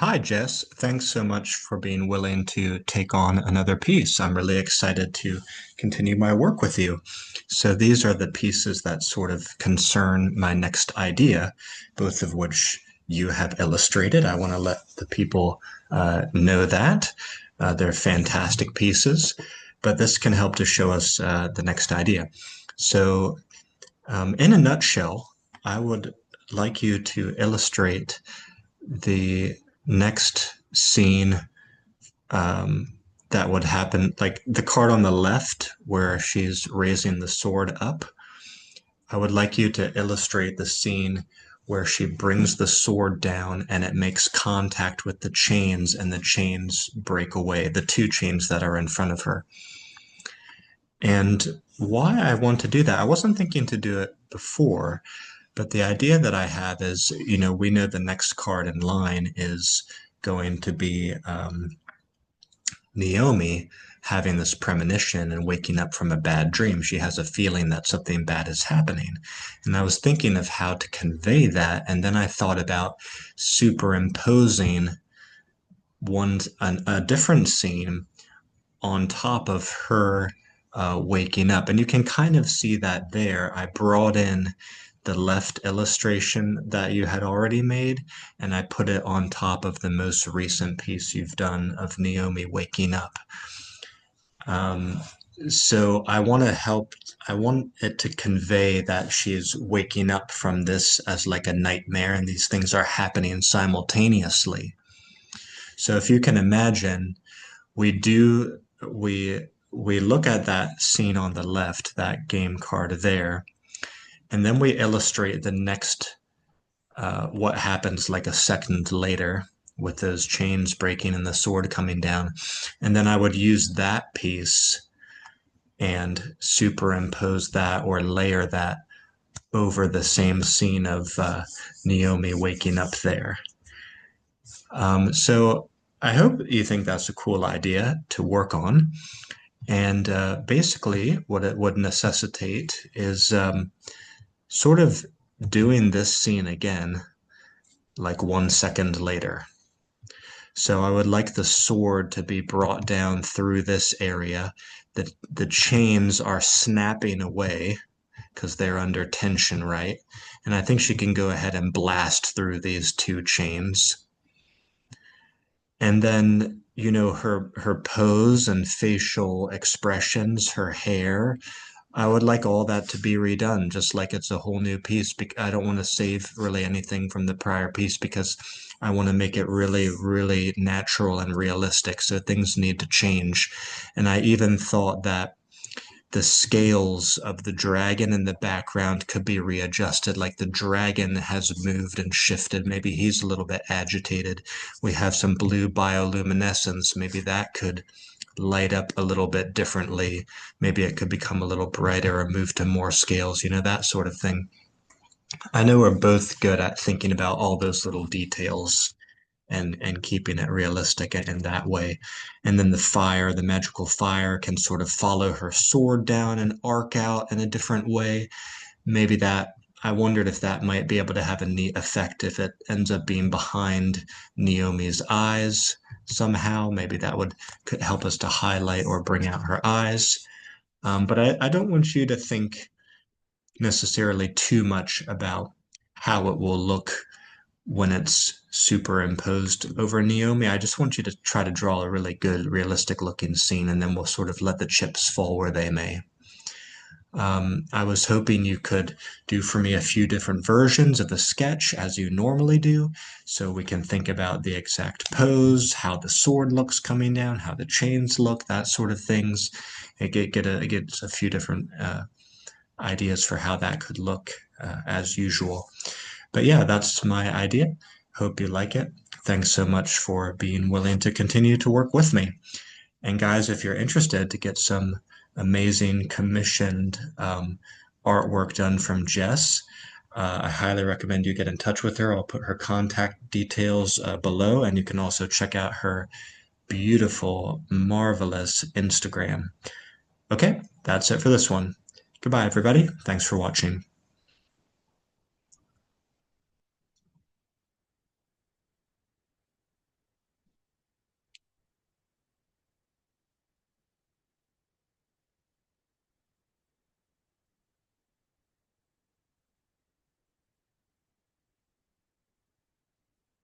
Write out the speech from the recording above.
Hi, Jess. Thanks so much for being willing to take on another piece. I'm really excited to continue my work with you. So, these are the pieces that sort of concern my next idea, both of which you have illustrated. I want to let the people know that. They're fantastic pieces, but this can help to show us the next idea. So, in a nutshell, I would like you to illustrate the next scene that would happen, like the card on the left where she's raising the sword up. I would like you to illustrate the scene where she brings the sword down and it makes contact with the chains and the chains break away, the two chains that are in front of her. And why I want to do that, I wasn't thinking to do it before, but the idea that I have is, we know the next card in line is going to be Naomi having this premonition and waking up from a bad dream. She has a feeling that something bad is happening. And I was thinking of how to convey that. And then I thought about superimposing a different scene on top of her waking up. And you can kind of see that there. I brought in the left illustration that you had already made, and I put it on top of the most recent piece you've done of Naomi waking up. Um, so I want it to convey that she's waking up from this as like a nightmare, and these things are happening simultaneously. So if you can imagine, we do, we look at that scene on the left, that game card there, and then we illustrate the next what happens like a second later with those chains breaking and the sword coming down. And then I would use that piece and superimpose that or layer that over the same scene of Naomi waking up there. So I hope you think that's a cool idea to work on. And basically, what it would necessitate is sort of doing this scene again, like 1 second later. So I would like the sword to be brought down through this area. The chains are snapping away because they're under tension, right? And I think she can go ahead and blast through these two chains. And then, her pose and facial expressions, her hair, I would like all that to be redone, just like it's a whole new piece. I don't want to save really anything from the prior piece because I want to make it really, really natural and realistic. So things need to change. And I even thought that the scales of the dragon in the background could be readjusted. Like the dragon has moved and shifted. Maybe he's a little bit agitated. We have some blue bioluminescence. Maybe that could light up a little bit differently. Maybe it could become a little brighter or move to more scales, that sort of thing. I know we're both good at thinking about all those little details and keeping it realistic in that way. And then the magical fire can sort of follow her sword down and arc out in a different way. Maybe that I wondered if that might be able to have a neat effect if it ends up being behind Naomi's eyes somehow. Maybe that could help us to highlight or bring out her eyes. But I don't want you to think necessarily too much about how it will look when it's superimposed over Naomi. I just want you to try to draw a really good, realistic looking scene, and then we'll sort of let the chips fall where they may. I was hoping you could do for me a few different versions of the sketch as you normally do, so we can think about the exact pose, how the sword looks coming down, how the chains look, that sort of things. Get a few different ideas for how that could look as usual. But yeah, that's my idea. Hope you like it. Thanks so much for being willing to continue to work with me. And guys, if you're interested to get some amazing commissioned artwork done from Jess, I highly recommend you get in touch with her. I'll put her contact details below, and you can also check out her beautiful, marvelous Instagram. Okay, that's it for this one. Goodbye, everybody. Thanks for watching.